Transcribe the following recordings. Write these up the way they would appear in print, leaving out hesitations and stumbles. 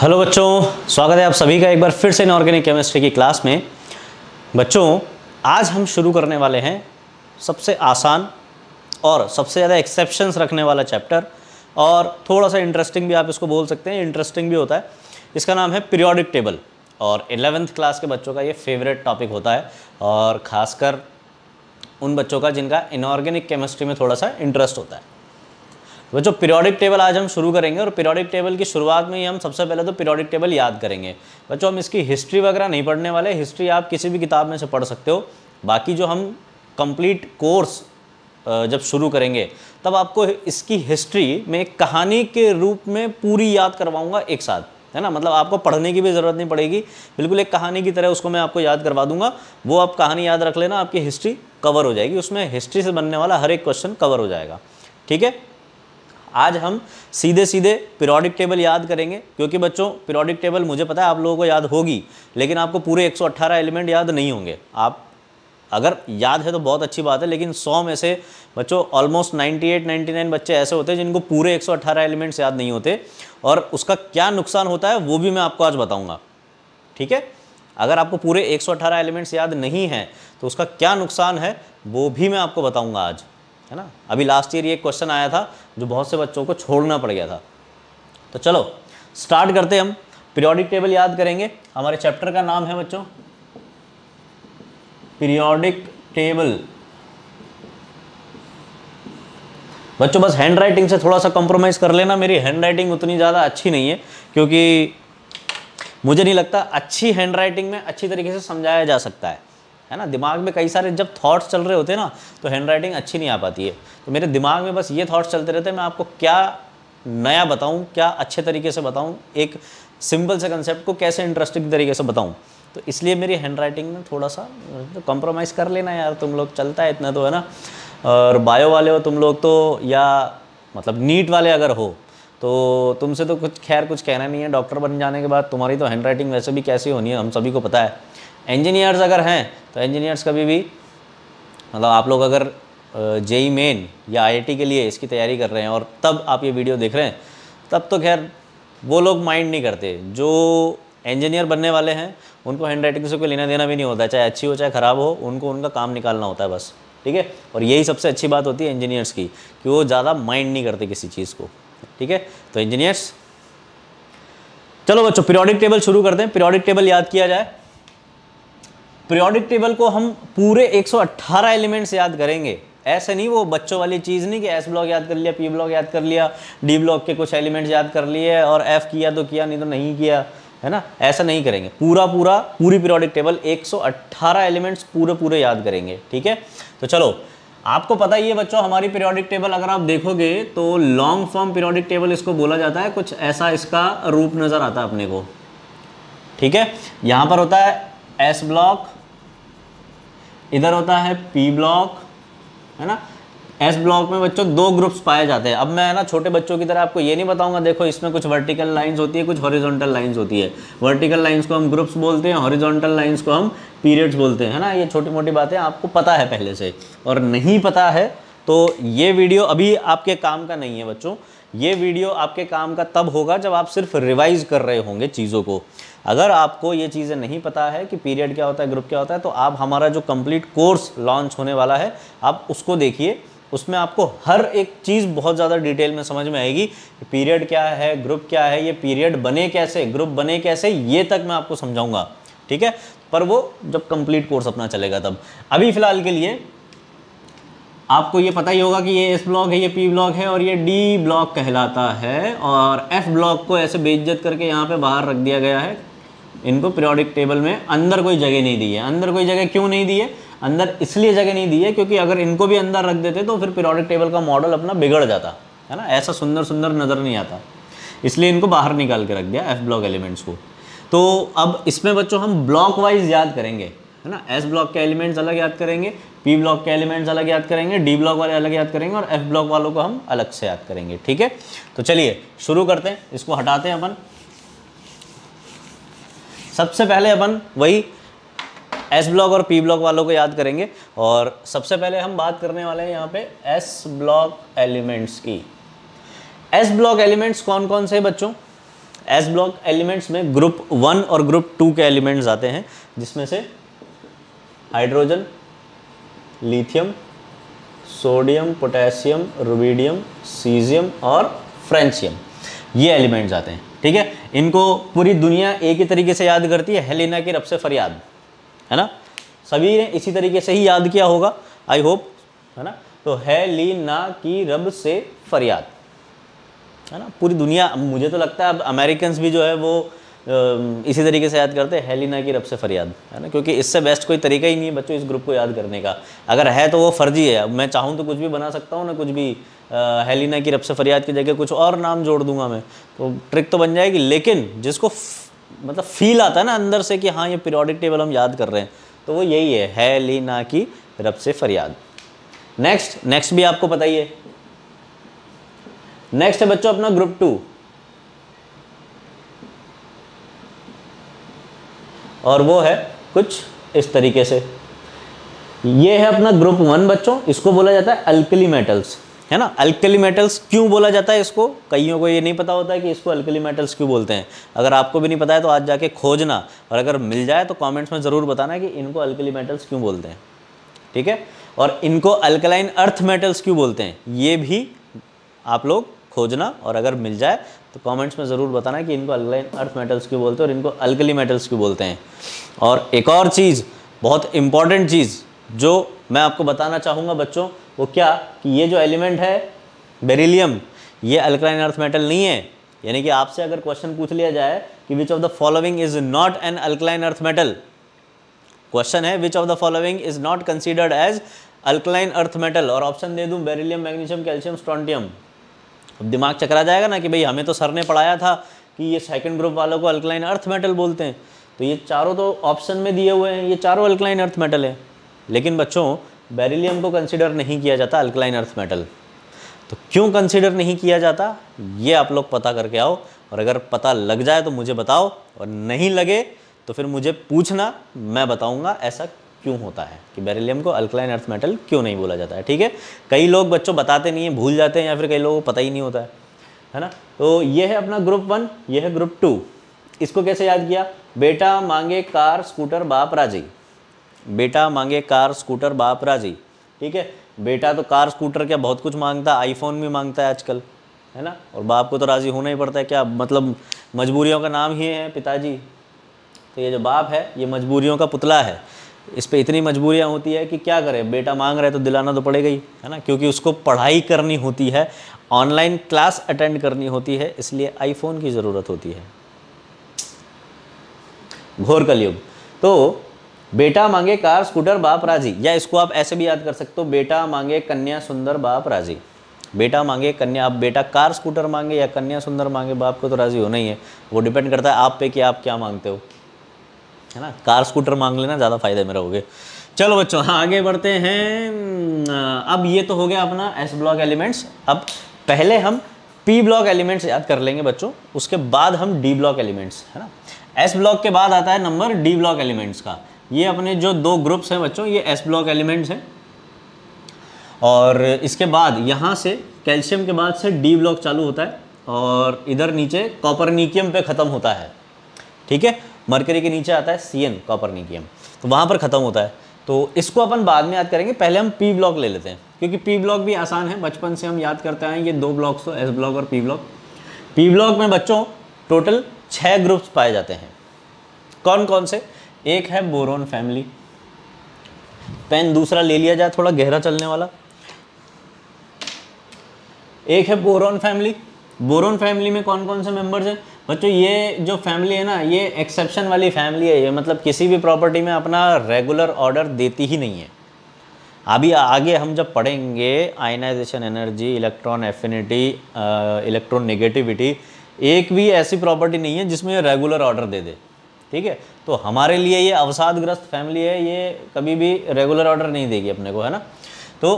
Hello बच्चों, स्वागत है आप सभी का एक बार फिर से इनऑर्गेनिक केमिस्ट्री की क्लास में। बच्चों, आज हम शुरू करने वाले हैं सबसे आसान और सबसे ज़्यादा एक्सेप्शंस रखने वाला चैप्टर, और थोड़ा सा इंटरेस्टिंग भी आप इसको बोल सकते हैं, इंटरेस्टिंग भी होता है। इसका नाम है पीरियोडिक टेबल, और 11th क्लास के बच्चों का ये फेवरेट टॉपिक होता है, और ख़ासकर उन बच्चों का जिनका इनऑर्गेनिक केमिस्ट्री में थोड़ा सा इंटरेस्ट होता है। बच्चों, पीरियोडिक टेबल आज हम शुरू करेंगे, और पीरियोडिक टेबल की शुरुआत में ही हम सबसे पहले तो पीरियोडिक टेबल याद करेंगे। बच्चों, हम इसकी हिस्ट्री वगैरह नहीं पढ़ने वाले, हिस्ट्री आप किसी भी किताब में से पढ़ सकते हो। बाकी जो हम कंप्लीट कोर्स जब शुरू करेंगे तब आपको इसकी हिस्ट्री में एक कहानी के रूप में पूरी याद करवाऊंगा एक साथ, है ना। मतलब आपको पढ़ने की भी ज़रूरत नहीं पड़ेगी, बिल्कुल एक कहानी की तरह उसको मैं आपको याद करवा दूंगा। वो आप कहानी याद रख लेना, आपकी हिस्ट्री कवर हो जाएगी, उसमें हिस्ट्री से बनने वाला हर एक क्वेश्चन कवर हो जाएगा। ठीक है, आज हम सीधे सीधे पीरियोडिक टेबल याद करेंगे, क्योंकि बच्चों पीरियोडिक टेबल मुझे पता है आप लोगों को याद होगी, लेकिन आपको पूरे 118 एलिमेंट याद नहीं होंगे। आप अगर याद है तो बहुत अच्छी बात है, लेकिन 100 में से बच्चों ऑलमोस्ट 98-99 बच्चे ऐसे होते हैं जिनको पूरे 118 एलिमेंट्स याद नहीं होते, और उसका क्या नुकसान होता है वो भी मैं आपको आज बताऊँगा। ठीक है, अगर आपको पूरे 118 एलिमेंट्स याद नहीं हैं तो उसका क्या नुकसान है वो भी मैं आपको बताऊँगा आज, है ना। अभी लास्ट ईयर ये क्वेश्चन आया था जो बहुत से बच्चों को छोड़ना पड़ गया था। तो चलो स्टार्ट करते हैं, हम पीरियोडिक टेबल याद करेंगे। हमारे चैप्टर का नाम है बच्चों पीरियोडिक टेबल। बच्चों बस हैंड राइटिंग से थोड़ा सा कॉम्प्रोमाइज़ कर लेना, मेरी हैंड राइटिंग उतनी ज़्यादा अच्छी नहीं है, क्योंकि मुझे नहीं लगता अच्छी हैंड राइटिंग में अच्छी तरीके से समझाया जा सकता है ना। दिमाग में कई सारे जब थॉट्स चल रहे होते हैं ना, तो हैंड राइटिंग अच्छी नहीं आ पाती है। तो मेरे दिमाग में बस ये थॉट्स चलते रहते हैं, मैं आपको क्या नया बताऊं, क्या अच्छे तरीके से बताऊं, एक सिंपल से कंसेप्ट को कैसे इंटरेस्टिंग तरीके से बताऊं। तो इसलिए मेरी हैंड राइटिंग में थोड़ा सा तो कॉम्प्रोमाइज़ कर लेना यार, तुम लोग चलता है इतना तो, है ना। और बायो वाले हो तुम लोग तो, या मतलब नीट वाले अगर हो तो तुमसे तो कुछ खैर कुछ कहना नहीं है। डॉक्टर बन जाने के बाद तुम्हारी तो हैंड राइटिंग वैसे भी कैसी होनी है हम सभी को पता है। इंजीनियर्स अगर हैं तो इंजीनियर्स कभी भी, मतलब आप लोग अगर जेई मेन या आईआईटी के लिए इसकी तैयारी कर रहे हैं और तब आप ये वीडियो देख रहे हैं, तब तो खैर वो लोग माइंड नहीं करते। जो इंजीनियर बनने वाले हैं उनको हैंड राइटिंग से कोई लेना देना भी नहीं होता है, चाहे अच्छी हो चाहे ख़राब हो, उनको उनका काम निकालना होता है बस। ठीक है, और यही सबसे अच्छी बात होती है इंजीनियर्स की, कि वो ज़्यादा माइंड नहीं करते किसी चीज़ को। ठीक है, तो इंजीनियर्स, चलो बच्चों पीरियोडिक टेबल शुरू करते हैं। पीरियोडिक टेबल याद किया जाए। पीरियोडिक टेबल को हम पूरे 118 एलिमेंट्स याद करेंगे, ऐसे नहीं वो बच्चों वाली चीज़ नहीं कि एस ब्लॉक याद कर लिया, पी ब्लॉक याद कर लिया, डी ब्लॉक के कुछ एलिमेंट्स याद कर लिए और एफ किया तो किया, नहीं तो नहीं किया, है ना। ऐसा नहीं करेंगे, पूरी पीरियोडिक टेबल 118 एलिमेंट्स पूरे याद करेंगे। ठीक है, तो चलो आपको पता ही है बच्चों, हमारी पीरियोडिक टेबल अगर आप देखोगे तो लॉन्ग फॉर्म पीरियोडिक टेबल इसको बोला जाता है। कुछ ऐसा इसका रूप नज़र आता है अपने को। ठीक है, यहाँ पर होता है एस ब्लॉक, इधर होता है पी ब्लॉक, है ना। एस ब्लॉक में बच्चों 2 ग्रुप्स पाए जाते हैं। अब मैं ना छोटे बच्चों की तरह आपको ये नहीं बताऊंगा, देखो इसमें कुछ वर्टिकल लाइंस होती है, कुछ हॉरिजॉन्टल लाइंस होती है। वर्टिकल लाइंस को हम ग्रुप्स बोलते हैं, हॉरिजॉन्टल लाइंस को हम पीरियड्स बोलते हैं, है ना। ये छोटी मोटी बातें आपको पता है पहले से, और नहीं पता है तो ये वीडियो अभी आपके काम का नहीं है बच्चों। ये वीडियो आपके काम का तब होगा जब आप सिर्फ रिवाइज कर रहे होंगे चीज़ों को। अगर आपको ये चीज़ें नहीं पता है कि पीरियड क्या होता है, ग्रुप क्या होता है, तो आप हमारा जो कंप्लीट कोर्स लॉन्च होने वाला है आप उसको देखिए। उसमें आपको हर एक चीज़ बहुत ज़्यादा डिटेल में समझ में आएगी। पीरियड क्या है, ग्रुप क्या है, ये पीरियड बने कैसे, ग्रुप बने कैसे, ये तक मैं आपको समझाऊंगा। ठीक है, पर वो जब कंप्लीट कोर्स अपना चलेगा तब। अभी फ़िलहाल के लिए आपको ये पता ही होगा कि ये एस ब्लॉक है, ये पी ब्लॉक है और ये डी ब्लॉक कहलाता है, और एफ ब्लॉक को ऐसे बेइज्जत करके यहाँ पे बाहर रख दिया गया है। इनको पीरियोडिक टेबल में अंदर कोई जगह नहीं दी है। अंदर कोई जगह क्यों नहीं दी है? अंदर इसलिए जगह नहीं दी है क्योंकि अगर इनको भी अंदर रख देते तो फिर पीरियोडिक टेबल का मॉडल अपना बिगड़ जाता, है ना। ऐसा सुंदर सुंदर नज़र नहीं आता, इसलिए इनको बाहर निकाल के रख दिया एफ ब्लॉक एलिमेंट्स को। तो अब इसमें बच्चों हम ब्लॉक वाइज याद करेंगे, है ना। एस ब्लॉक के एलिमेंट्स अलग याद करेंगे, पी ब्लॉक के एलिमेंट्स अलग याद करेंगे, डी ब्लॉक वाले अलग याद करेंगे, और एफ ब्लॉक वालों को हम अलग से याद करेंगे। ठीक है, तो चलिए शुरू करते हैं। इसको हटाते हैं अपन। सबसे पहले अपन वही एस ब्लॉक और पी ब्लॉक वालों को याद करेंगे, और सबसे पहले हम बात करने वाले हैं यहाँ पे एस ब्लॉक एलिमेंट्स की। एस ब्लॉक एलिमेंट्स कौन कौन से बच्चों? एस ब्लॉक एलिमेंट्स में ग्रुप 1 और ग्रुप 2 के एलिमेंट्स आते हैं, जिसमें से hydrogen, lithium, sodium, potassium, rubidium, caesium और फ्रेंशियम, ये एलिमेंट्स आते हैं। ठीक है, इनको पूरी दुनिया एक ही तरीके से याद करती है, हेलिना की रब से फरियाद, है ना, सभी ने इसी तरीके से ही याद किया होगा, आई होप, है ना। तो हेलिना की रब से फरियाद, है ना, पूरी दुनिया, मुझे तो लगता है अब अमेरिकन्स भी जो है वो इसी तरीके से याद करते हैं, हेलिना की रब से फरियाद, है ना, क्योंकि इससे बेस्ट कोई तरीका ही नहीं है बच्चों इस ग्रुप को याद करने का। अगर है तो वो फर्जी है, मैं चाहूँ तो कुछ भी बना सकता हूँ ना, कुछ भी हेलिना की रब से फरियाद की जगह कुछ और नाम जोड़ दूंगा मैं, तो ट्रिक तो बन जाएगी। लेकिन जिसको मतलब फील आता है ना अंदर से कि हाँ ये पीरियोडिक टेबल हम याद कर रहे हैं, तो वो यही है, हेलिना की रब से फरियाद। नेक्स्ट भी आपको पता ही है। नेक्स्ट है बच्चों अपना ग्रुप 2, और वो है कुछ इस तरीके से। ये है अपना ग्रुप 1 बच्चों, इसको बोला जाता है अल्कली मेटल्स, है ना। अल्कली मेटल्स क्यों बोला जाता है इसको, कईयों को ये नहीं पता होता है कि इसको अल्कली मेटल्स क्यों बोलते हैं। अगर आपको भी नहीं पता है तो आज जाके खोजना, और अगर मिल जाए तो कमेंट्स में ज़रूर बताना कि इनको अल्कली मेटल्स क्यों बोलते हैं, ठीक है। और इनको अल्कलाइन अर्थ मेटल्स क्यों बोलते हैं, ये भी आप लोग खोजना, और अगर मिल जाए तो कमेंट्स में ज़रूर बताना कि इनको अल्कलाइन अर्थ मेटल्स क्यों बोलते हैं और इनको अल्कली मेटल्स क्यों बोलते हैं। और एक और चीज़, बहुत इंपॉर्टेंट चीज़ जो मैं आपको बताना चाहूँगा बच्चों, वो क्या, कि ये जो एलिमेंट है बेरिलियम, ये अल्कलाइन अर्थ मेटल नहीं है। यानी कि आपसे अगर क्वेश्चन पूछ लिया जाए कि which of the following is not an alkaline earth metal, question है which of the following is not considered as alkaline earth metal, और ऑप्शन दे दूं बेरिलियम, मैग्नीशियम, कैल्शियम, स्ट्रोंटियम, अब दिमाग चकरा जाएगा ना कि भाई हमें तो सर ने पढ़ाया था कि ये सेकंड ग्रुप वालों को अल्कलाइन अर्थ मेटल बोलते हैं, तो ये चारों तो ऑप्शन में दिए हुए हैं, ये चारों अल्कलाइन अर्थ मेटल है। लेकिन बच्चों बेरिलियम को कंसीडर नहीं किया जाता अल्कलाइन अर्थ मेटल, तो क्यों कंसीडर नहीं किया जाता ये आप लोग पता करके आओ, और अगर पता लग जाए तो मुझे बताओ, और नहीं लगे तो फिर मुझे पूछना, मैं बताऊंगा ऐसा क्यों होता है कि बेरिलियम को अल्कलाइन अर्थ मेटल क्यों नहीं बोला जाता है, ठीक है। कई लोग बच्चों बताते नहीं हैं, भूल जाते हैं, या फिर कई लोगों को पता ही नहीं होता है ना। तो ये है अपना ग्रुप 1, ये है ग्रुप 2। इसको कैसे याद किया, बेटा मांगे कार स्कूटर बाप राजी, बेटा मांगे कार स्कूटर बाप राजी, ठीक है। बेटा तो कार स्कूटर क्या बहुत कुछ मांगता है, आईफोन भी मांगता है आजकल, है ना, और बाप को तो राज़ी होना ही पड़ता है, क्या मतलब मजबूरियों का नाम ही है पिताजी। तो ये जो बाप है ये मजबूरियों का पुतला है, इस पे इतनी मजबूरियां होती है कि क्या करे, बेटा मांग रहे तो दिलाना तो पड़ेगा ही, है ना, क्योंकि उसको पढ़ाई करनी होती है, ऑनलाइन क्लास अटेंड करनी होती है, इसलिए आईफोन की ज़रूरत होती है। घोर कलयुग। तो बेटा मांगे कार स्कूटर बाप राजी, या इसको आप ऐसे भी याद कर सकते हो, बेटा मांगे कन्या सुंदर बाप राजी। बेटा मांगे कन्या, आप बेटा कार स्कूटर मांगे या कन्या सुंदर मांगे, बाप को तो राजी होना ही है, वो डिपेंड करता है आप पे कि आप क्या मांगते हो, है ना। कार स्कूटर मांग लेना, ज़्यादा फायदे में रहोगे। चलो बच्चों हाँ आगे बढ़ते हैं। अब ये तो हो गया अपना एस ब्लॉक एलिमेंट्स। अब पहले हम पी ब्लॉक एलिमेंट्स याद कर लेंगे बच्चों, उसके बाद हम डी ब्लॉक एलिमेंट्स, है ना। एस ब्लॉक के बाद आता है नंबर डी ब्लॉक एलिमेंट्स का। ये अपने जो दो ग्रुप्स हैं बच्चों, ये एस ब्लॉक एलिमेंट्स हैं, और इसके बाद यहाँ से कैल्शियम के बाद से डी ब्लॉक चालू होता है, और इधर नीचे कॉपरनिकियम पे ख़त्म होता है, ठीक है। मरकरी के नीचे आता है CN कॉपरनिकियम, तो वहाँ पर ख़त्म होता है। तो इसको अपन बाद में याद करेंगे, पहले हम पी ब्लॉक ले लेते हैं, क्योंकि पी ब्लॉक भी आसान है, बचपन से हम याद करते आए हैं ये दो ब्लॉक्स, तो एस ब्लॉक और पी ब्लॉक। पी ब्लॉक में बच्चों टोटल 6 ग्रुप्स पाए जाते हैं। कौन कौन से, एक है बोरोन फैमिली, पेन दूसरा ले लिया जाए थोड़ा गहरा चलने वाला, एक है बोरोन फैमिली। बोरोन फैमिली में कौन कौन से मेंबर्स हैं बच्चों, ये जो फैमिली है ना, ये एक्सेप्शन वाली फैमिली है, ये मतलब किसी भी प्रॉपर्टी में अपना रेगुलर ऑर्डर देती ही नहीं है। अभी आगे हम जब पढ़ेंगे ionization energy, electron affinity, electronegativity, एक भी ऐसी प्रॉपर्टी नहीं है जिसमें रेगुलर ऑर्डर दे दे, ठीक है। तो हमारे लिए ये अवसादग्रस्त फैमिली है, ये कभी भी रेगुलर ऑर्डर नहीं देगी अपने को, है ना। तो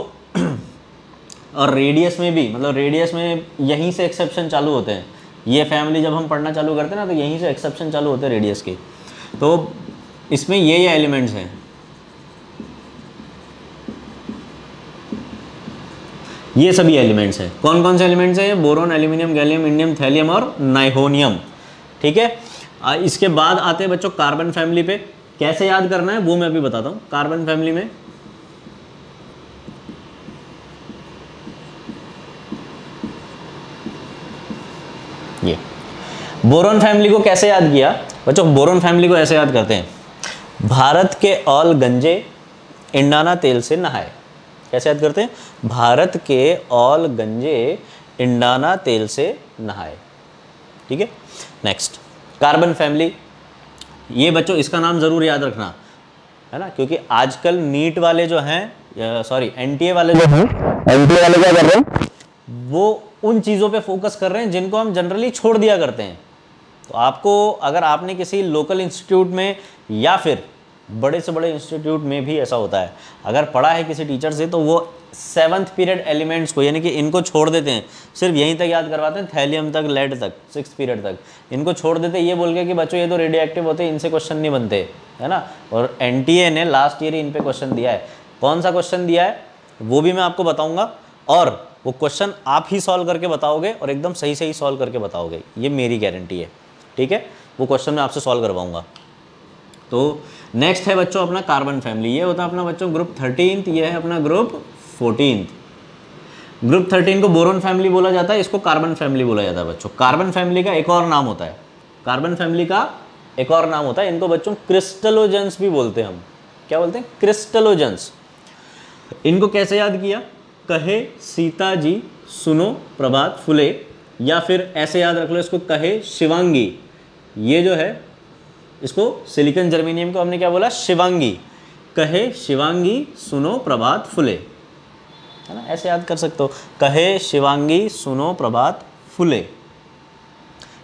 और रेडियस में भी, मतलब रेडियस में यहीं से एक्सेप्शन चालू होते हैं, ये फैमिली जब हम पढ़ना चालू करते हैं ना तो यहीं से एक्सेप्शन चालू होते हैं रेडियस के। तो इसमें ये एलिमेंट्स हैं, ये सभी एलिमेंट्स हैं। कौन कौन से एलिमेंट्स हैं, boron, aluminium, gallium, indium, thallium और नाइहोनियम। ठीक है। इसके बाद आते हैं बच्चों कार्बन फैमिली पे। कैसे याद करना है वो मैं अभी बताता हूँ। कार्बन फैमिली में ये बोरॉन फैमिली को कैसे याद किया बच्चों? बोरॉन फैमिली को ऐसे याद करते हैं, भारत के ऑल गंजे इंडाना तेल से नहाए। कैसे याद करते हैं? भारत के ऑल गंजे इंडाना तेल से नहाए। ठीक है। नेक्स्ट कार्बन फैमिली, ये बच्चों इसका नाम ज़रूर याद रखना है ना, क्योंकि आजकल नीट वाले जो हैं, सॉरी एनटीए वाले जो हैं, एनटीए वाले क्या कर रहे हैं, वो उन चीज़ों पे फोकस कर रहे हैं जिनको हम जनरली छोड़ दिया करते हैं। तो आपको, अगर आपने किसी लोकल इंस्टीट्यूट में या फिर बड़े से बड़े इंस्टीट्यूट में भी ऐसा होता है, अगर पढ़ा है किसी टीचर से तो वो 7th पीरियड एलिमेंट्स को, यानी कि इनको छोड़ देते हैं, सिर्फ यहीं तक याद करवाते हैं, थैलियम तक, लेड तक, 6th पीरियड तक इनको छोड़ देते हैं, ये बोल के कि बच्चों ये तो रेडियो एक्टिव होते हैं, इनसे क्वेश्चन नहीं बनते, है ना। और एनटीए ने लास्ट ईयर ही इन पे क्वेश्चन दिया है। कौन सा क्वेश्चन दिया है वो भी मैं आपको बताऊँगा, और वो क्वेश्चन आप ही सॉल्व करके बताओगे और एकदम सही सही सॉल्व करके बताओगे, ये मेरी गारंटी है। ठीक है, वो क्वेश्चन मैं आपसे सॉल्व करवाऊँगा। तो नेक्स्ट है बच्चों अपना कार्बन फैमिली, ये होता है अपना बच्चों ग्रुप 13, ये है अपना ग्रुप 14। ग्रुप 13 को बोरॉन फैमिली बोला जाता है, इसको कार्बन फैमिली बोला जाता है बच्चों। कार्बन फैमिली का एक और नाम होता है, कार्बन फैमिली का एक और नाम होता है, इनको बच्चों क्रिस्टलोजेंस भी बोलते हैं हम। क्या बोलते हैं? क्रिस्टलोजेंस। इनको कैसे याद किया? कहे सीता जी सुनो प्रभात फुले, या फिर ऐसे याद रख लो इसको, कहे शिवांगी। ये जो है इसको सिलिकॉन जर्मेनियम को हमने क्या बोला? शिवांगी। कहे शिवांगी सुनो प्रभात फुले, है ना, ऐसे याद कर सकते हो, कहे शिवांगी सुनो प्रभात फुले।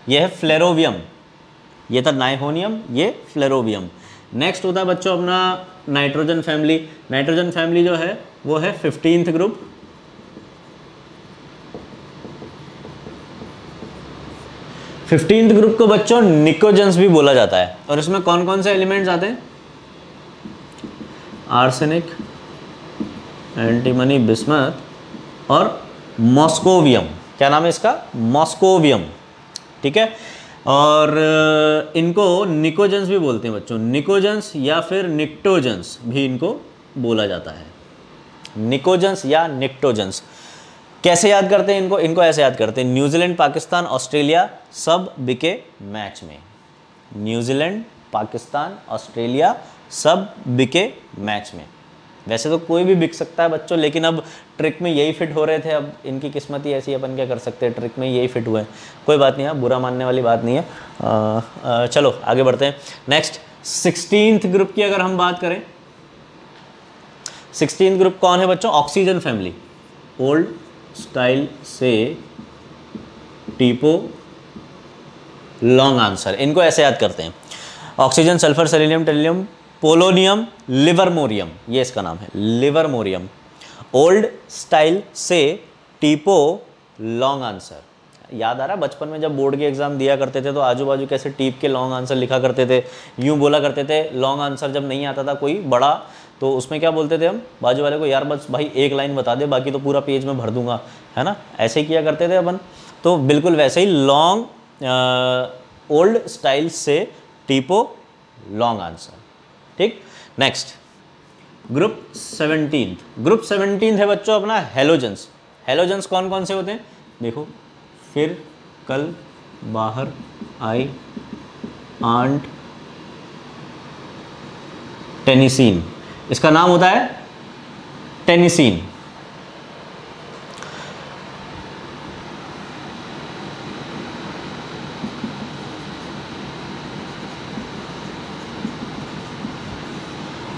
यह है फ्लेरोवियम, ये था नाइहोनियम, ये फ्लेरोवियम। नेक्स्ट होता है बच्चों अपना नाइट्रोजन फैमिली। नाइट्रोजन फैमिली जो है वो है 15th ग्रुप। 15th ग्रुप को बच्चों निकोजेंस भी बोला जाता है, और इसमें कौन कौन से एलिमेंट्स आते हैं? आर्सेनिक, एंटीमनी, बिस्मथ और मॉस्कोवियम। क्या नाम है इसका? मॉस्कोवियम। ठीक है, और इनको निकोजेंस भी बोलते हैं बच्चों, निकोजेंस या फिर निक्टोजेंस भी इनको बोला जाता है, निकोजेंस या निक्टोजेंस। कैसे याद करते हैं इनको? इनको ऐसे याद करते हैं, न्यूजीलैंड, पाकिस्तान, ऑस्ट्रेलिया सब बिके मैच में। न्यूजीलैंड, पाकिस्तान, ऑस्ट्रेलिया सब बिके मैच में। वैसे तो कोई भी बिक सकता है बच्चों, लेकिन अब ट्रिक में यही फिट हो रहे थे, अब इनकी किस्मत ही ऐसी, अपन क्या कर सकते हैं, ट्रिक में यही फिट हुए हैं। कोई बात नहीं है, बुरा मानने वाली बात नहीं है। चलो आगे बढ़ते हैं। नेक्स्ट 16th ग्रुप की अगर हम बात करें, 16th ग्रुप कौन है बच्चों? Oxygen family. ओल्ड स्टाइल से टीपो लॉन्ग आंसर, इनको ऐसे याद करते हैं, oxygen, sulphur, selenium, tellurium, polonium, livermorium, ये इसका नाम है, लिवरमोरियम। ओल्ड स्टाइल से टीपो लॉन्ग आंसर। याद आ रहा है बचपन में जब बोर्ड के एग्जाम दिया करते थे तो आजू बाजू कैसे टीप के लॉन्ग आंसर लिखा करते थे, यूं बोला करते थे। लॉन्ग आंसर जब नहीं आता था कोई बड़ा, तो उसमें क्या बोलते थे हम बाजू वाले को, यार बस भाई एक लाइन बता दे, बाकी तो पूरा पेज में भर दूंगा, है ना, ऐसे ही किया करते थे अपन। तो बिल्कुल वैसे ही लॉन्ग, ओल्ड स्टाइल से टीपो लॉन्ग आंसर। ठीक। Next group 17। ग्रुप 17 है बच्चों अपना हेलोजेंस। हेलोजेंस कौन कौन से होते हैं देखो, फिर, कल, बाहर, आई, आंट, टेनिसीन। इसका नाम होता है टेनिसीन।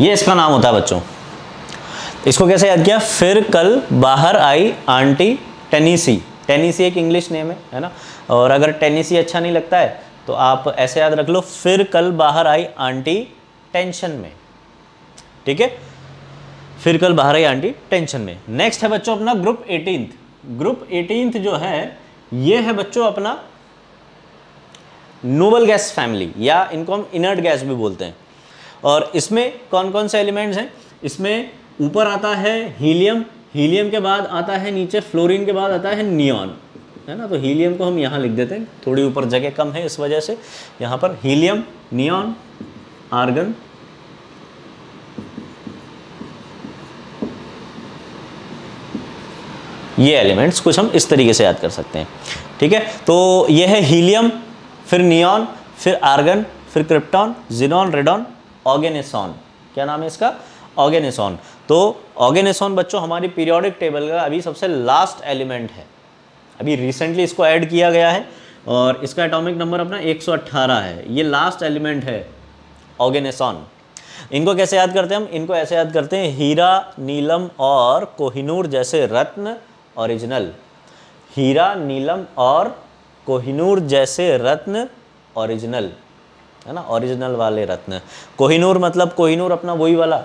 ये इसका नाम होता है बच्चों। इसको कैसे याद किया? फिर, कल, बाहर, आई, आंटी, टेनिसी। टेनिसी एक इंग्लिश नेम है ना, और अगर टेनिसी अच्छा नहीं लगता है तो आप ऐसे याद रख लो, फिर, कल, बाहर, आई, आंटी, टेंशन में। ठीक है, फिर, कल, बाहर, आई, आंटी, टेंशन में। नेक्स्ट है बच्चों अपना ग्रुप 18। ग्रुप 18 जो है ये है बच्चों अपना नोबल गैस फैमिली, या इनको हम इनर्ट गैस भी बोलते हैं। और इसमें कौन कौन से एलिमेंट्स हैं? इसमें ऊपर आता है हीलियम, हीलियम के बाद आता है नीचे फ्लोरीन, के बाद आता है नियॉन। है ना, तो हीलियम को हम यहाँ लिख देते हैं, थोड़ी ऊपर जगह कम है इस वजह से। यहाँ पर हीलियम, नियॉन, आर्गन, ये एलिमेंट्स कुछ हम इस तरीके से याद कर सकते हैं। ठीक है, तो ये है हीलियम, फिर नियॉन, फिर आर्गन, फिर क्रिप्टॉन, जिनॉन, रेडॉन, ऑर्गेनेसॉन। क्या नाम है इसका? ऑर्गेनेसॉन। तो ऑर्गेनेसॉन बच्चों हमारी पीरियोडिक टेबल का अभी सबसे लास्ट एलिमेंट है, अभी रिसेंटली इसको ऐड किया गया है और इसका एटॉमिक नंबर अपना 118 है। ये लास्ट एलिमेंट है ऑर्गेनेसॉन। इनको कैसे याद करते हैं हम? इनको ऐसे याद करते हैं, हीरा, नीलम और कोहिनूर जैसे रत्न ओरिजिनल। हीरा, नीलम और कोहिनूर जैसे रत्न ओरिजिनल, है ना, ओरिजिनल वाले रत्न। कोहिनूर मतलब कोहिनूर अपना वही वाला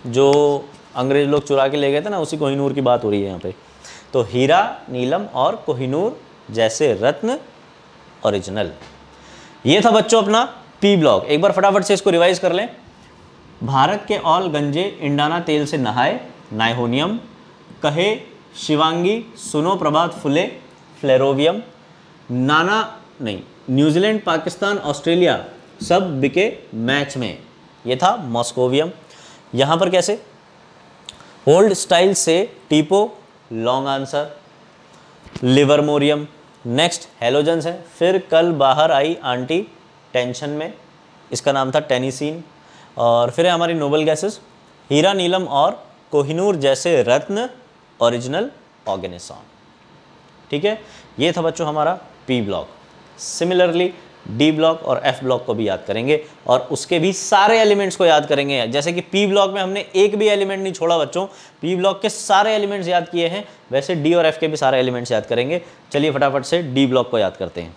जो अंग्रेज लोग चुरा के ले गए थे ना, उसी कोहिनूर की बात हो रही है यहाँ पे। तो हीरा, नीलम और कोहिनूर जैसे रत्न ओरिजिनल। ये था बच्चों अपना पी ब्लॉक। एक बार फटाफट से इसको रिवाइज कर लें। भारत के ऑल गंजे इंडाना तेल से नहाए, नाइहोनियम कहे शिवांगी, सुनो प्रभात फुले, फ्लेरोवियम, नाना नहीं, न्यूजीलैंड, पाकिस्तान, ऑस्ट्रेलिया सब बिके मैच में, ये था मॉस्कोवियम। यहाँ पर कैसे? ओल्ड स्टाइल से टीपो, long answer, livermorium. Next halogens है, फिर कल बाहर आई आंटी टेंशन में, इसका नाम था टेनिसीन। और फिर है हमारी नोबल गैसेस, हीरा, नीलम और कोहिनूर जैसे रत्न ओरिजिनल ऑर्गेनेसॉन। ठीक है, ये था बच्चों हमारा P block. Similarly D block और एफ ब्लॉक को भी याद करेंगे और उसके भी सारे एलिमेंट्स को याद करेंगे। जैसे कि पी ब्लॉक में हमने एक भी एलिमेंट नहीं छोड़ा बच्चों, पी ब्लॉक के सारे एलिमेंट्स याद किए हैं, वैसे डी और एफ के भी सारे एलिमेंट्स याद करेंगे। चलिए फटाफट से डी ब्लॉक को याद करते हैं।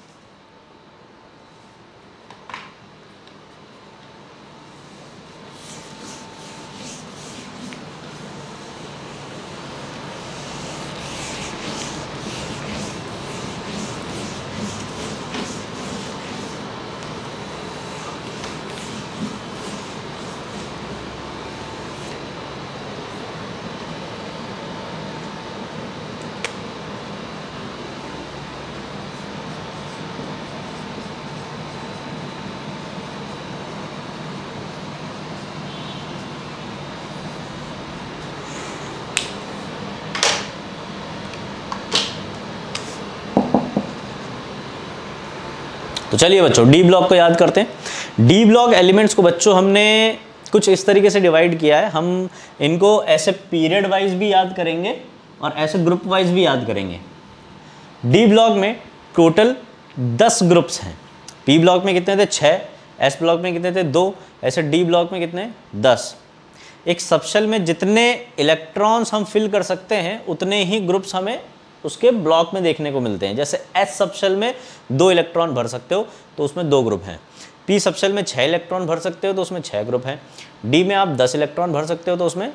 तो चलिए बच्चों डी ब्लॉक को याद करते हैं। डी ब्लॉक एलिमेंट्स को बच्चों हमने कुछ इस तरीके से डिवाइड किया है। हम इनको ऐसे पीरियड वाइज भी याद करेंगे और ऐसे ग्रुप वाइज भी याद करेंगे। डी ब्लॉक में टोटल 10 ग्रुप्स हैं। पी ब्लॉक में कितने थे? 6, एस ब्लॉक में कितने थे? 2, ऐसे डी ब्लॉक में कितने? 10। एक सबशेल में जितने इलेक्ट्रॉन्स हम फिल कर सकते हैं उतने ही ग्रुप्स हमें उसके ब्लॉक में देखने को मिलते हैं। जैसे एस सबशेल में 2 इलेक्ट्रॉन भर सकते हो तो उसमें 2 ग्रुप हैं। पी सबशेल में 6 इलेक्ट्रॉन भर सकते हो तो उसमें 6 ग्रुप हैं। डी में आप 10 इलेक्ट्रॉन भर सकते हो तो उसमें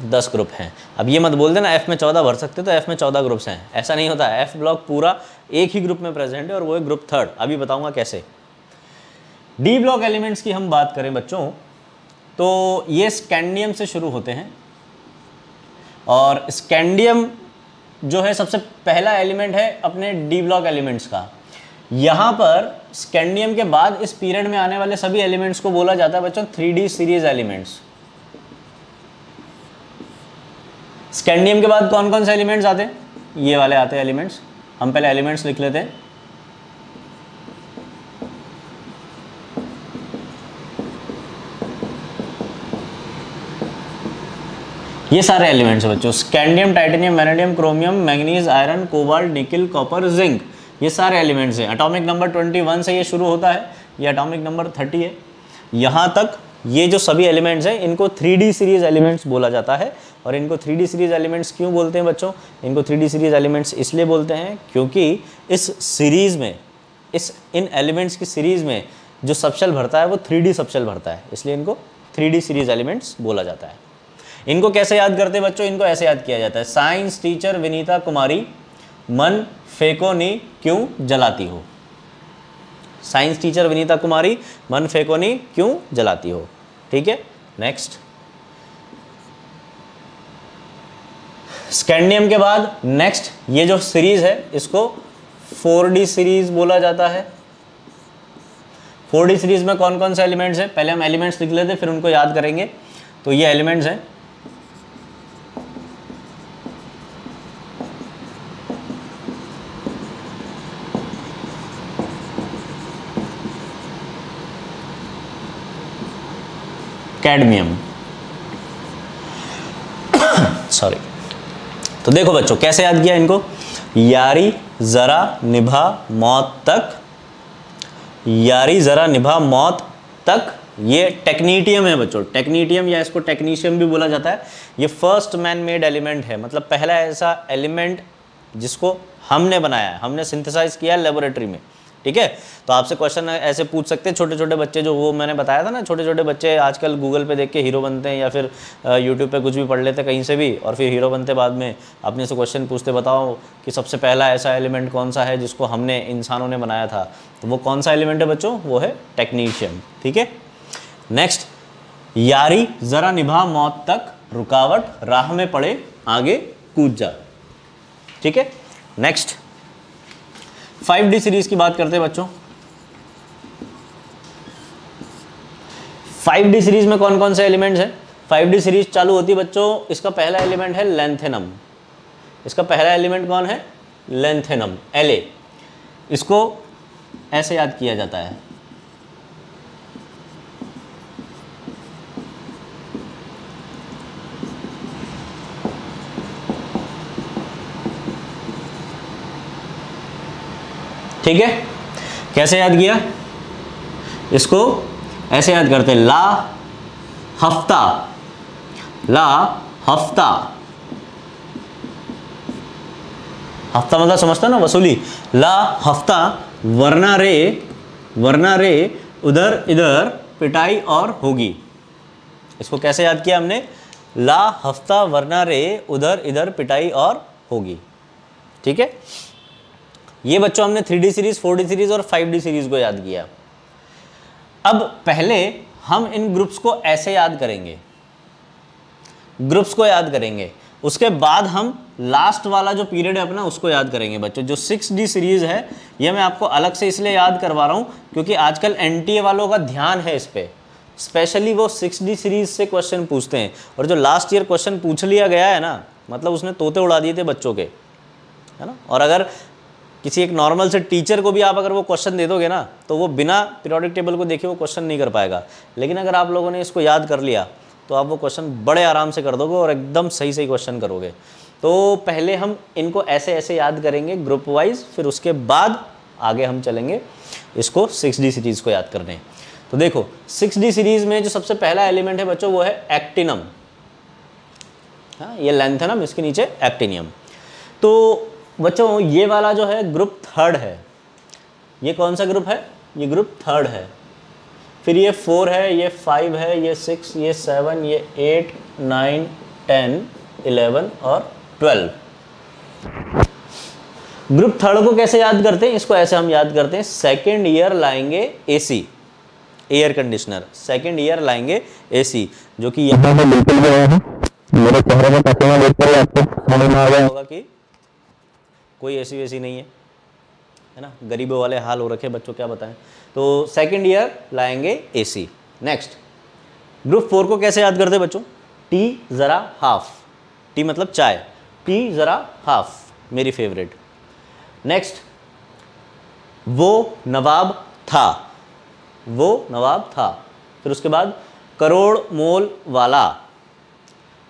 10 ग्रुप हैं। अब ये मत बोल देना एफ में 14 भर सकते हो तो एफ में 14 ग्रुप्स हैं, ऐसा नहीं होता। एफ ब्लॉक पूरा एक ही ग्रुप में प्रेजेंट है और वो है ग्रुप 3rd। अभी बताऊंगा कैसे। डी ब्लॉक एलिमेंट्स की हम बात करें बच्चों तो ये स्कैंडियम से शुरू होते हैं और स्कैंडियम जो है सबसे पहला एलिमेंट है अपने डी ब्लॉक एलिमेंट्स का। यहाँ पर स्कैंडियम के बाद इस पीरियड में आने वाले सभी एलिमेंट्स को बोला जाता है बच्चों 3D सीरीज एलिमेंट्स। स्कैंडियम के बाद कौन कौन से एलिमेंट्स आते हैं? ये वाले आते हैं एलिमेंट्स। हम पहले एलिमेंट्स लिख लेते हैं। ये सारे एलिमेंट्स हैं बच्चों, scandium, titanium, vanadium, chromium, manganese, iron, cobalt, निकल, कॉपर, जिंक, ये सारे एलिमेंट्स हैं। एटॉमिक नंबर 21 से ये शुरू होता है, ये एटॉमिक नंबर 30 है। यहाँ तक ये जो सभी एलिमेंट्स हैं इनको 3D सीरीज एलिमेंट्स बोला जाता है। और इनको 3D सीरीज एलिमेंट्स क्यों बोलते हैं बच्चों? इनको 3D सीरीज एलिमेंट्स इसलिए बोलते हैं क्योंकि इस सीरीज में, इन एलिमेंट्स की सीरीज में जो सबशेल भरता है वो 3D सबशेल भरता है, इसलिए इनको 3D सीरीज एलिमेंट्स बोला जाता है। इनको कैसे याद करते हैं बच्चों? इनको ऐसे याद किया जाता है। साइंस टीचर विनीता कुमारी, मन फेंको नी क्यों जलाती हो। साइंस टीचर विनीता कुमारी, मन फेंको नी क्यों जलाती हो। ठीक है, नेक्स्ट। स्कैंडियम के बाद नेक्स्ट ये जो सीरीज है इसको 4D सीरीज बोला जाता है। 4D सीरीज में कौन कौन से एलिमेंट्स हैं, पहले हम एलिमेंट्स लिख लेते फिर उनको याद करेंगे। तो ये एलिमेंट्स हैं, कैडमियम, सॉरी। तो देखो बच्चों कैसे याद किया इनको, यारी जरा निभा मौत तक, यारी जरा निभा मौत तक, ये टेक्नीटियम है बच्चों, टेक्नीटियम या इसको टेक्नीशियम भी बोला जाता है। ये फर्स्ट मैन मेड एलिमेंट है, मतलब पहला ऐसा एलिमेंट जिसको हमने बनाया है, हमने सिंथेसाइज किया है लेबोरेटरी में, ठीक है। तो आपसे क्वेश्चन ऐसे पूछ सकते हैं, छोटे छोटे बच्चे जो वो मैंने बताया था ना, छोटे छोटे बच्चे आजकल गूगल पे देख के हीरो बनते हैं या फिर यूट्यूब पे कुछ भी पढ़ लेते हैं कहीं से भी और फिर हीरो बनते बाद में अपने से क्वेश्चन पूछते, बताओ कि सबसे पहला ऐसा एलिमेंट कौन सा है जिसको हमने इंसानों ने बनाया था। तो वो कौन सा एलिमेंट है बच्चों, वो है टेक्नीशियम, ठीक है। नेक्स्ट, यारी जरा निभा मौत तक, रुकावट राह में पड़े आगे कूद जा, ठीक है। नेक्स्ट 5D सीरीज की बात करते हैं बच्चों। 5D सीरीज में कौन कौन से एलिमेंट्स हैं, 5D सीरीज चालू होती है बच्चों, इसका पहला एलिमेंट है लेंथेनम, इसका पहला एलिमेंट कौन है, लेंथेनम, La। इसको ऐसे याद किया जाता है, ठीक है। कैसे याद किया, इसको ऐसे याद करते हैं, ला हफ्ता, ला हफ्ता, हफ्ता मतलब समझता ना, वसूली, ला हफ्ता वरना रे उधर इधर पिटाई और होगी। इसको कैसे याद किया हमने, ला हफ्ता वरना रे उधर इधर पिटाई और होगी, ठीक है। ये बच्चों हमने 3D सीरीज, 4D सीरीज और 5D सीरीज को याद किया। अब पहले हम इन ग्रुप्स को ऐसे याद करेंगे, ग्रुप्स को याद करेंगे, उसके बाद हम लास्ट वाला जो पीरियड है अपना उसको याद करेंगे बच्चों। जो 6D सीरीज है ये मैं आपको अलग से इसलिए याद करवा रहा हूँ क्योंकि आजकल NTA वालों का ध्यान है इस पर, स्पेशली वो 6D सीरीज से क्वेश्चन पूछते हैं। और जो लास्ट ईयर क्वेश्चन पूछ लिया गया है ना, मतलब उसने तोते उड़ा दिए थे बच्चों के, है ना। और अगर किसी एक नॉर्मल से टीचर को भी आप अगर वो क्वेश्चन दे दोगे ना तो वो बिना पीरियोडिक टेबल को देखे वो क्वेश्चन नहीं कर पाएगा। लेकिन अगर आप लोगों ने इसको याद कर लिया तो आप वो क्वेश्चन बड़े आराम से कर दोगे और एकदम सही सही क्वेश्चन करोगे। तो पहले हम इनको ऐसे ऐसे याद करेंगे ग्रुप वाइज, फिर उसके बाद आगे हम चलेंगे इसको 6D सीरीज़ को याद करने। तो देखो 6D सीरीज़ में जो सबसे पहला एलिमेंट है बच्चों वो है एक्टिनम, हाँ ये लेंथेनम, इसके नीचे एक्टिनियम। तो बच्चों ये वाला जो है ग्रुप थर्ड है, ये कौन सा ग्रुप है, ये ग्रुप थर्ड है। फिर ये 4 है, ये 5 है, ये 6, ये 7, ये 8, 9, 10, 11 और 12। ग्रुप थर्ड को कैसे याद करते हैं, इसको ऐसे हम याद करते हैं, सेकेंड ईयर लाएंगे AC, air conditioner, second year लाएंगे AC, जो कि यहाँ पे बिल्कुल भी है, मेरे चेहरे में पसीना देखकर आपको समझ में आ गया होगा कि कोई AC वैसी नहीं है ना, गरीबों वाले हाल हो रखे बच्चों, क्या बताएं। तो सेकेंड ईयर लाएंगे AC। नेक्स्ट ग्रुप 4 को कैसे याद करते हैं बच्चों, टी ज़रा हाफ, टी मतलब चाय, टी ज़रा हाफ मेरी फेवरेट। नेक्स्ट वो नवाब था, वो नवाब था। फिर उसके बाद करोड़ मोल वाला,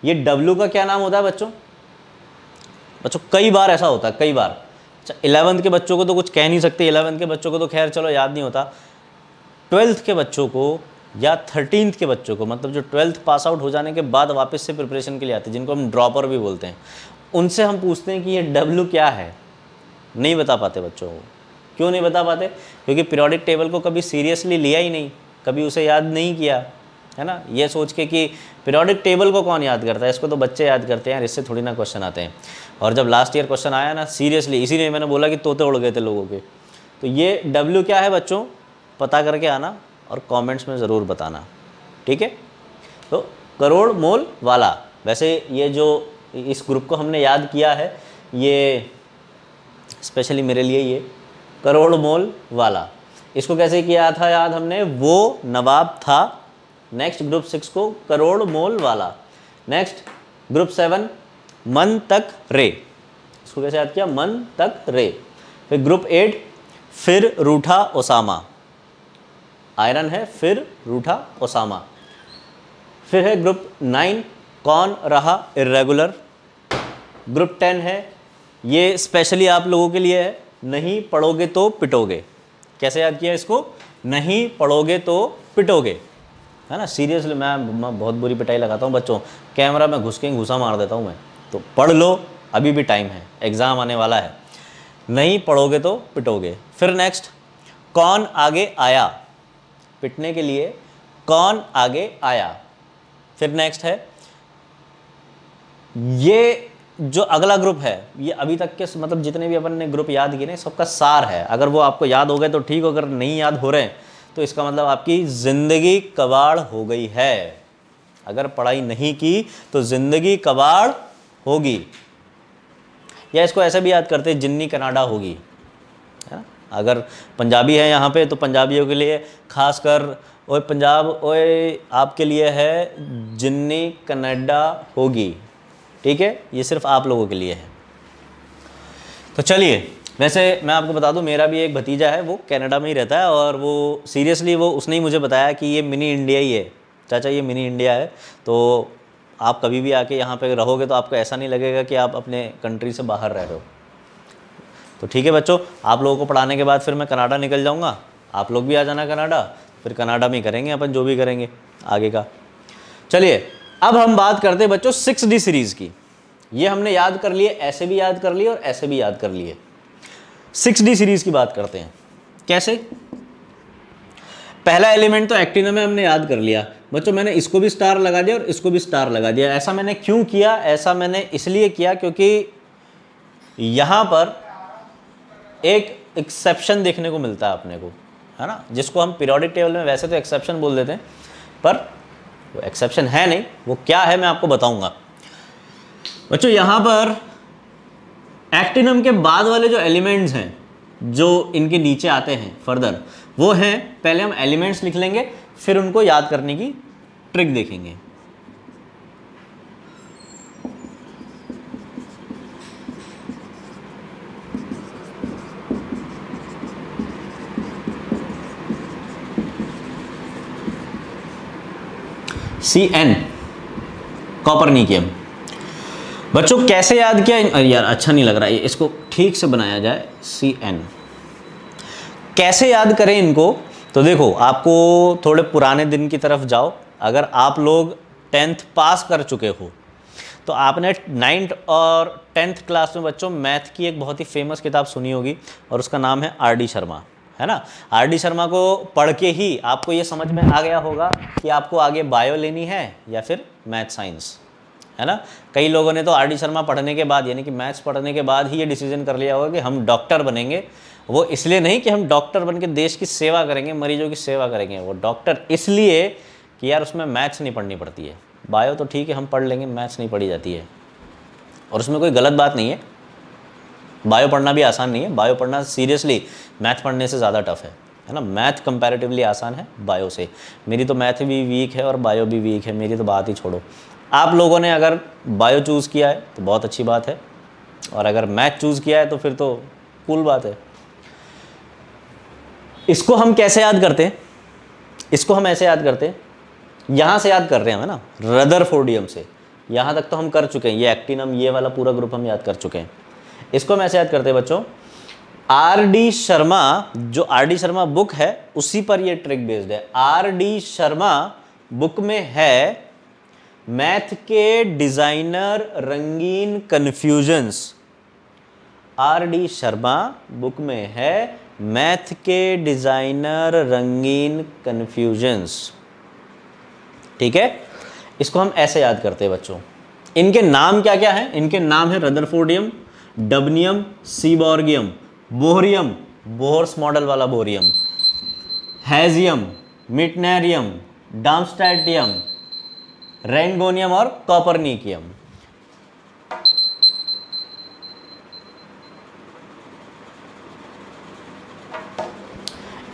ये W का क्या नाम होता है बच्चों, बच्चों कई बार ऐसा होता है, कई बार। अच्छा 11th के बच्चों को तो कुछ कह नहीं सकते, 11th के बच्चों को तो खैर चलो याद नहीं होता, 12th के बच्चों को या 13th के बच्चों को, मतलब जो 12th पास आउट हो जाने के बाद वापस से प्रिपरेशन के लिए आते हैं, जिनको हम ड्रॉपर भी बोलते हैं, उनसे हम पूछते हैं कि ये W क्या है, नहीं बता पाते बच्चों को। क्यों नहीं बता पाते, क्योंकि पीरियोडिक टेबल को कभी सीरियसली लिया ही नहीं, कभी उसे याद नहीं किया, है ना। ये सोच के कि पीरियोडिक टेबल को कौन याद करता है, इसको तो बच्चे याद करते हैं यार, इससे थोड़ी ना क्वेश्चन आते हैं। और जब लास्ट ईयर क्वेश्चन आया ना सीरियसली, इसीलिए मैंने बोला कि तोते उड़ गए थे लोगों के। तो ये W क्या है बच्चों, पता करके आना और कमेंट्स में ज़रूर बताना, ठीक है। तो करोड़ मोल वाला, वैसे ये जो इस ग्रुप को हमने याद किया है, ये स्पेशली मेरे लिए, ये करोड़ मोल वाला। इसको कैसे किया था याद हमने, वो नवाब था। नेक्स्ट ग्रुप 6 को करोड़ मोल वाला। नेक्स्ट ग्रुप 7 मन तक रे, इसको कैसे याद किया, मन तक रे। फिर ग्रुप 8 फिर रूठा ओसामा, आयरन है फिर रूठा ओसामा। फिर है ग्रुप 9 कौन रहा इर्रेगुलर। ग्रुप 10 है, ये स्पेशली आप लोगों के लिए है, नहीं पढ़ोगे तो पिटोगे। कैसे याद किया इसको, नहीं पढ़ोगे तो पिटोगे, है ना। सीरियसली मैं बहुत बुरी पिटाई लगाता हूँ बच्चों, कैमरा में घुस के घुसा मार देता हूँ मैं। तो पढ़ लो, अभी भी टाइम है, एग्ज़ाम आने वाला है, नहीं पढ़ोगे तो पिटोगे। फिर नेक्स्ट कौन आगे आया, पिटने के लिए कौन आगे आया। फिर नेक्स्ट है, ये जो अगला ग्रुप है, ये अभी तक के मतलब जितने भी अपन ने ग्रुप याद किए ना, सबका सार है। अगर वो आपको याद हो गए तो ठीक हो, अगर नहीं याद हो रहे हैं तो इसका मतलब आपकी ज़िंदगी कबाड़ हो गई है। अगर पढ़ाई नहीं की तो ज़िंदगी कबाड़ होगी। या इसको ऐसे भी याद करते हैं, जिन्नी कनाडा होगी, है। अगर पंजाबी है यहाँ पे तो पंजाबियों के लिए खासकर, ओए पंजाब ओए आपके लिए है जिन्नी कनाडा होगी, ठीक है। ये सिर्फ आप लोगों के लिए है। तो चलिए, वैसे मैं आपको बता दूं, मेरा भी एक भतीजा है, वो कनाडा में ही रहता है, और वो सीरियसली वो उसने ही मुझे बताया कि ये मिनी इंडिया ही है चाचा, ये मिनी इंडिया है। तो आप कभी भी आके यहाँ पे रहोगे तो आपको ऐसा नहीं लगेगा कि आप अपने कंट्री से बाहर रह रहे हो। तो ठीक है बच्चों, आप लोगों को पढ़ाने के बाद फिर मैं कनाडा निकल जाऊँगा, आप लोग भी आ जाना कनाडा, फिर कनाडा में ही करेंगे अपन जो भी करेंगे आगे का। चलिए, अब हम बात करते हैं बच्चों 6D सीरीज़ की। ये हमने याद कर लिए, ऐसे भी याद कर लिए और ऐसे भी याद कर लिए। 6D सीरीज़ की बात करते हैं। कैसे, पहला एलिमेंट तो एक्टिनम में हमने याद कर लिया बच्चों, मैंने इसको भी स्टार लगा दिया और इसको भी स्टार लगा दिया। ऐसा मैंने क्यों किया, ऐसा मैंने इसलिए किया क्योंकि यहाँ पर एक एक्सेप्शन देखने को मिलता है अपने को, है ना, जिसको हम पीरियोडिक टेबल में वैसे तो एक्सेप्शन बोल देते हैं, पर वो एक्सेप्शन है नहीं। वो क्या है मैं आपको बताऊंगा बच्चों। यहाँ पर एक्टिनम के बाद वाले जो एलिमेंट्स हैं, जो इनके नीचे आते हैं फर्दर, वो हैं, पहले हम एलिमेंट्स लिख लेंगे, फिर उनको याद करने की ट्रिक देखेंगे। Cn कॉपरनिकियम। बच्चों कैसे याद किया, यार अच्छा नहीं लग रहा है, इसको ठीक से बनाया जाए। Cn कैसे याद करें इनको, तो देखो आपको थोड़े पुराने दिन की तरफ जाओ। अगर आप लोग 10th पास कर चुके हो तो आपने 9th और 10th क्लास में बच्चों मैथ की एक बहुत ही फेमस किताब सुनी होगी, और उसका नाम है R.D. शर्मा, है ना। R.D. शर्मा को पढ़ के ही आपको ये समझ में आ गया होगा कि आपको आगे बायो लेनी है या फिर मैथ साइंस, है ना। कई लोगों ने तो R.D. शर्मा पढ़ने के बाद, यानी कि मैथ्स पढ़ने के बाद ही ये डिसीजन कर लिया होगा कि हम डॉक्टर बनेंगे। वो इसलिए नहीं कि हम डॉक्टर बन के देश की सेवा करेंगे, मरीजों की सेवा करेंगे, वो डॉक्टर इसलिए कि यार उसमें मैथ्स नहीं पढ़नी पड़ती है। बायो तो ठीक है हम पढ़ लेंगे, मैथ्स नहीं पढ़ी जाती है, और उसमें कोई गलत बात नहीं है। बायो पढ़ना भी आसान नहीं है, बायो पढ़ना सीरियसली मैथ पढ़ने से ज़्यादा टफ है ना। मैथ कंपैरेटिवली आसान है बायो से। मेरी तो मैथ भी वीक है और बायो भी वीक है, मेरी तो बात ही छोड़ो। आप लोगों ने अगर बायो चूज़ किया है तो बहुत अच्छी बात है, और अगर मैथ चूज़ किया है तो फिर तो कूल बात है। इसको हम कैसे याद करते हैं, इसको हम ऐसे याद करते हैं, यहाँ से याद कर रहे हैं, है ना, रदरफोर्डियम से। यहाँ तक तो हम कर चुके हैं, ये एक्टिनम ये वाला पूरा ग्रुप हम याद कर चुके हैं। इसको हम ऐसे याद करते हैं बच्चों, R.D. शर्मा, जो R.D. शर्मा बुक है उसी पर ये ट्रिक बेस्ड है। R.D. शर्मा बुक में है मैथ के डिजाइनर रंगीन कन्फ्यूजन्स। R.D. शर्मा बुक में है मैथ के डिजाइनर रंगीन कन्फ्यूजन्स, ठीक है। इसको हम ऐसे याद करते हैं बच्चों। इनके नाम क्या क्या हैं, इनके नाम है रदरफोर्डियम, डबनियम, सीबॉर्गियम, बोहरियम, बोहर्स मॉडल वाला बोहरियम, हैजियम,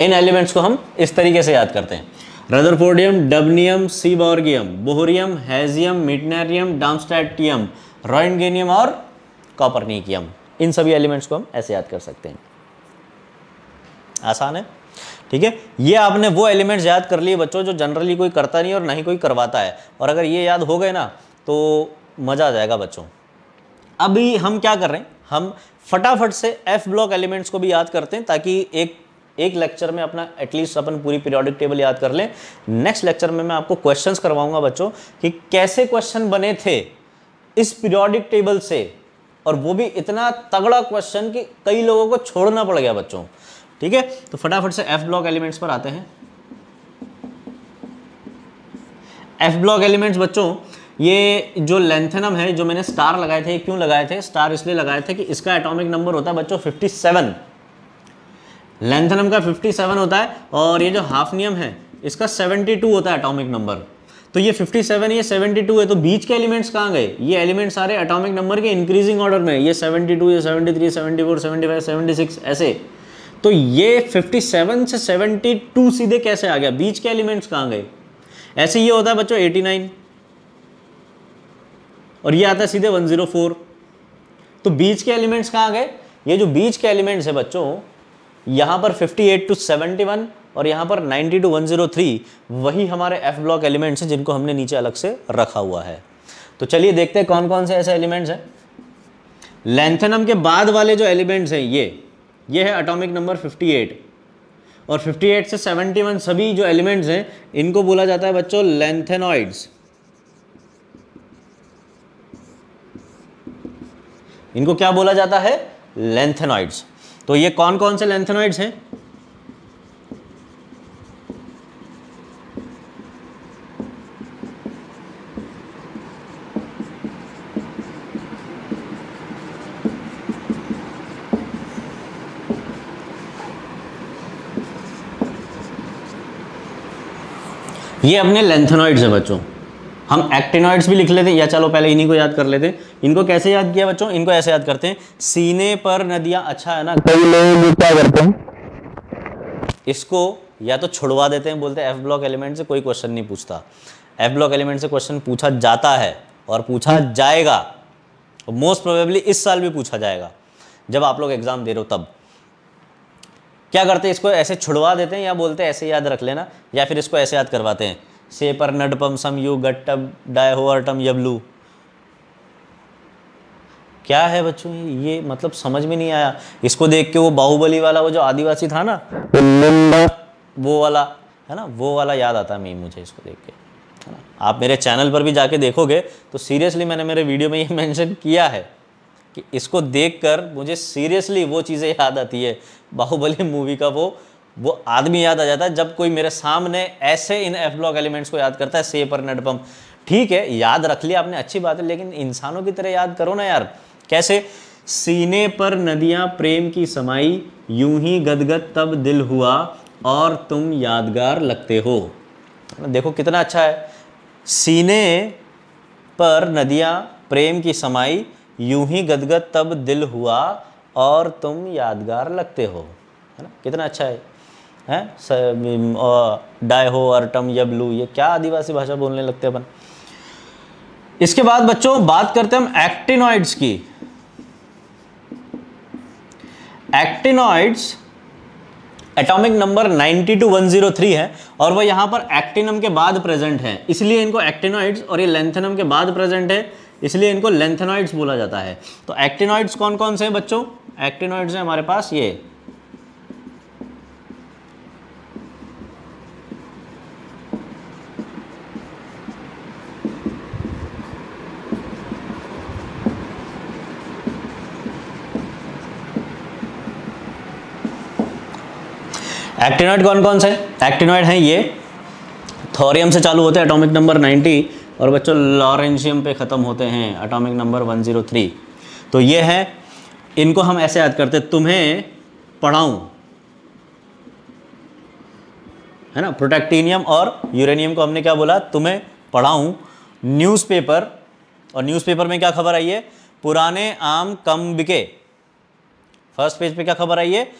इन एलिमेंट्स को हम इस तरीके से याद करते हैं, रदरफोर्डियम, डबनियम, सीबॉर्गियम, बोहरियम, हेजियम, मिटनेरियम, डार्मस्टैटियम, रोएंटगेनियम और कॉपरनिकियम। इन सभी एलिमेंट्स को हम ऐसे याद कर सकते हैं। आसान है, ठीक है। ये आपने वो एलिमेंट्स याद कर लिए बच्चों जो जनरली कोई करता नहीं और ना ही कोई करवाता है, और अगर ये याद हो गए ना तो मज़ा आ जाएगा बच्चों। अभी हम क्या कर रहे हैं, हम फटाफट से एफ ब्लॉक एलिमेंट्स को भी याद करते हैं ताकि एक लेक्चर में अपना एटलीस्ट अपन पूरी पीरियोडिक टेबल याद कर लें। नेक्स्ट लेक्चर में मैं आपको क्वेश्चंस करवाऊंगा बच्चों कि कैसे क्वेश्चन बने थे इस पीरियोडिक टेबल से, और वो भी इतना तगड़ा क्वेश्चन कि कई लोगों को छोड़ना पड़ गया बच्चों, ठीक है। तो फटाफट से एफ ब्लॉक एलिमेंट्स पर आते हैं। एफ ब्लॉक एलिमेंट्स बच्चों, ये जो लेंथेनम है, जो मैंने स्टार लगाए थे, क्यों लगाए थे स्टार? इसलिए लगाए थे कि इसका एटॉमिक नंबर होता है बच्चों 57, लेंथेनम का 57 होता है, और ये जो हाफनियम है इसका 72 होता है एटॉमिक नंबर। तो ये 57, ये 72 है, तो बीच के एलिमेंट्स कहाँ गए? ये एलिमेंट्स सारे एटॉमिक नंबर के इंक्रीजिंग ऑर्डर में, ये 72, ये 73, 74, 75, 76 ऐसे। तो ये 57 से 72 सीधे कैसे आ गया? बीच के एलिमेंट्स कहाँ गए? ऐसे ये होता है बच्चों 89, और ये आता है सीधे 104। तो बीच के एलिमेंट्स कहाँ गए? ये जो बीच के एलिमेंट्स है बच्चों, यहाँ पर 58 to 71 और यहाँ पर 90 to 103, वही हमारे एफ ब्लॉक एलिमेंट्स हैं जिनको हमने नीचे अलग से रखा हुआ है। तो चलिए देखते हैं कौन कौन से ऐसे एलिमेंट्स हैं। लेंथेनम के बाद वाले जो एलिमेंट्स हैं ये है एटॉमिक नंबर 58, और 58 से 71 सभी जो एलिमेंट्स हैं इनको बोला जाता है बच्चों लेंथेनॉइड्स। इनको क्या बोला जाता है? लेंथेनॉइड्स। तो ये कौन कौन से लेंथेनॉइड्स हैं? ये अपने लेंथेनॉइड्स है बच्चों। हम एक्टिनॉइड्स भी लिख लेते हैं, या चलो पहले इन्हीं को याद कर लेते हैं। इनको कैसे याद किया बच्चों? इनको ऐसे याद करते हैं, सीने पर नदियां। अच्छा है ना, कई लोग क्या करते हैं, इसको या तो छुड़वा देते हैं, बोलते हैं एफ ब्लॉक एलिमेंट से कोई क्वेश्चन नहीं पूछता। एफ ब्लॉक एलिमेंट से क्वेश्चन पूछा जाता है और पूछा जाएगा, मोस्ट प्रोबेबली इस साल भी पूछा जाएगा जब आप लोग एग्जाम दे रहे हो। तब क्या करते हैं, इसको ऐसे छुड़वा देते हैं या बोलते हैं ऐसे याद रख लेना, या फिर इसको ऐसे याद करवाते हैं, से पर नडपम सम यू गट्टम डाय होअर्टम यबलू। क्या है बच्चों ये, मतलब समझ में नहीं आया। इसको देख के वो बाहुबली वाला वो जो आदिवासी था ना, वो वाला है ना, वो वाला याद आता है मुझे इसको देख के, है ना। आप मेरे चैनल पर भी जाके देखोगे तो सीरियसली मैंने मेरे वीडियो में ये मेंशन किया है कि इसको देखकर मुझे सीरियसली वो चीज़ें याद आती है, बाहुबली मूवी का वो आदमी याद आ जाता है जब कोई मेरे सामने ऐसे इन एफ ब्लॉक एलिमेंट्स को याद करता है, से पर नडपम। ठीक है, याद रख लिया आपने, अच्छी बात है, लेकिन इंसानों की तरह याद करो ना यार। कैसे? सीने पर नदियां प्रेम की समाई, यूं ही गदगद तब दिल हुआ, और तुम यादगार लगते हो। देखो कितना अच्छा है, सीने पर नदियां प्रेम की समाई, यूं ही गदगद तब दिल हुआ, और तुम यादगार लगते हो, है ना। कितना अच्छा है, डाय हो अर्टम यबलू, ये क्या आदिवासी भाषा बोलने लगते हैं अपन। इसके बाद बच्चों बात करते हैं हम एक्टिनॉइड्स की। एक्टिनॉइड्स एटॉमिक नंबर 90 to 103 है, और वह यहां पर एक्टिनम के बाद प्रेजेंट है, इसलिए इनको एक्टिनॉइड्स, और ये लेंथेनम के बाद प्रेजेंट है इसलिए इनको लेंथेनॉइड्स बोला जाता है। तो एक्टिनॉइड्स कौन कौन से हैं बच्चों? एक्टिनॉइड्स हैं हमारे पास ये एक्टिनॉइड। कौन कौन से एक्टिनॉइड हैं? ये थोरियम से चालू होते हैं एटॉमिक नंबर 90, और बच्चों लॉरेंशियम पे ख़त्म होते हैं एटॉमिक नंबर 103। तो ये है, इनको हम ऐसे याद करते हैं, तुम्हें पढ़ाऊं, है ना। प्रोटैक्टिनियम और यूरेनियम को हमने क्या बोला? तुम्हें पढ़ाऊं। न्यूज़पेपर, और न्यूज़पेपर में क्या खबर आई है? पुराने आम कम बिके। फर्स्ट पेज पे क्या खबर आई है?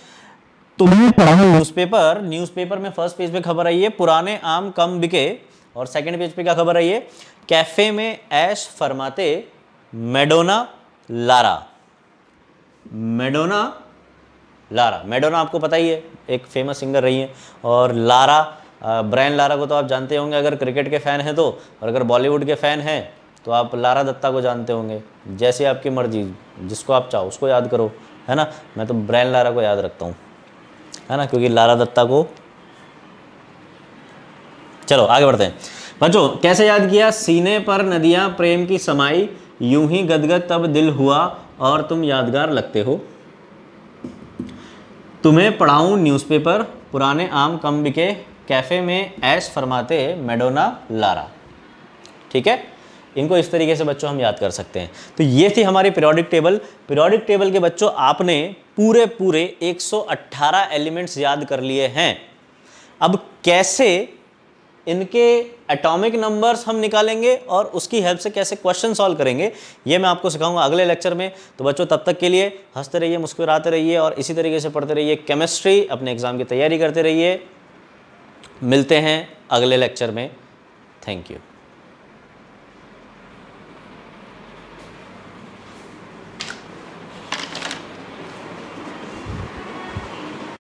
तुम्हें पढ़ाऊं न्यूज़पेपर, न्यूज़पेपर में फर्स्ट पेज पे खबर आई है पुराने आम कम बिके, और सेकंड पेज पे क्या खबर आई है, कैफे में ऐश फरमाते Madonna Lara. Madonna Lara, Madonna आपको पता ही है एक फेमस सिंगर रही है, और लारा, ब्रायन लारा को तो आप जानते होंगे अगर क्रिकेट के फ़ैन हैं तो, और अगर बॉलीवुड के फ़ैन हैं तो आप लारा दत्ता को जानते होंगे। जैसे आपकी मर्जी, जिसको आप चाहो उसको याद करो, है ना। मैं तो ब्रायन लारा को याद रखता हूँ, है ना, क्योंकि लारा दत्ता को। चलो आगे बढ़ते हैं बच्चों। कैसे याद किया, सीने पर नदियाँ प्रेम की समाई, यूं ही गदगद तब दिल हुआ और तुम यादगार लगते हो। तुम्हें पढ़ाऊं न्यूज़पेपर, पुराने आम कम बिके, कैफ़े में ऐश फरमाते मैडोना लारा। ठीक है, इनको इस तरीके से बच्चों हम याद कर सकते हैं। तो ये थी हमारी पीरियोडिक टेबल। पीरियोडिक टेबल के बच्चों आपने पूरे 118 एलिमेंट्स याद कर लिए हैं। अब कैसे इनके एटॉमिक नंबर्स हम निकालेंगे और उसकी हेल्प से कैसे क्वेश्चन सॉल्व करेंगे, ये मैं आपको सिखाऊंगा अगले लेक्चर में। तो बच्चों तब तक के लिए हंसते रहिए, मुस्कुराते रहिए और इसी तरीके से पढ़ते रहिए केमिस्ट्री, अपने एग्जाम की तैयारी करते रहिए। मिलते हैं अगले लेक्चर में। Thank you.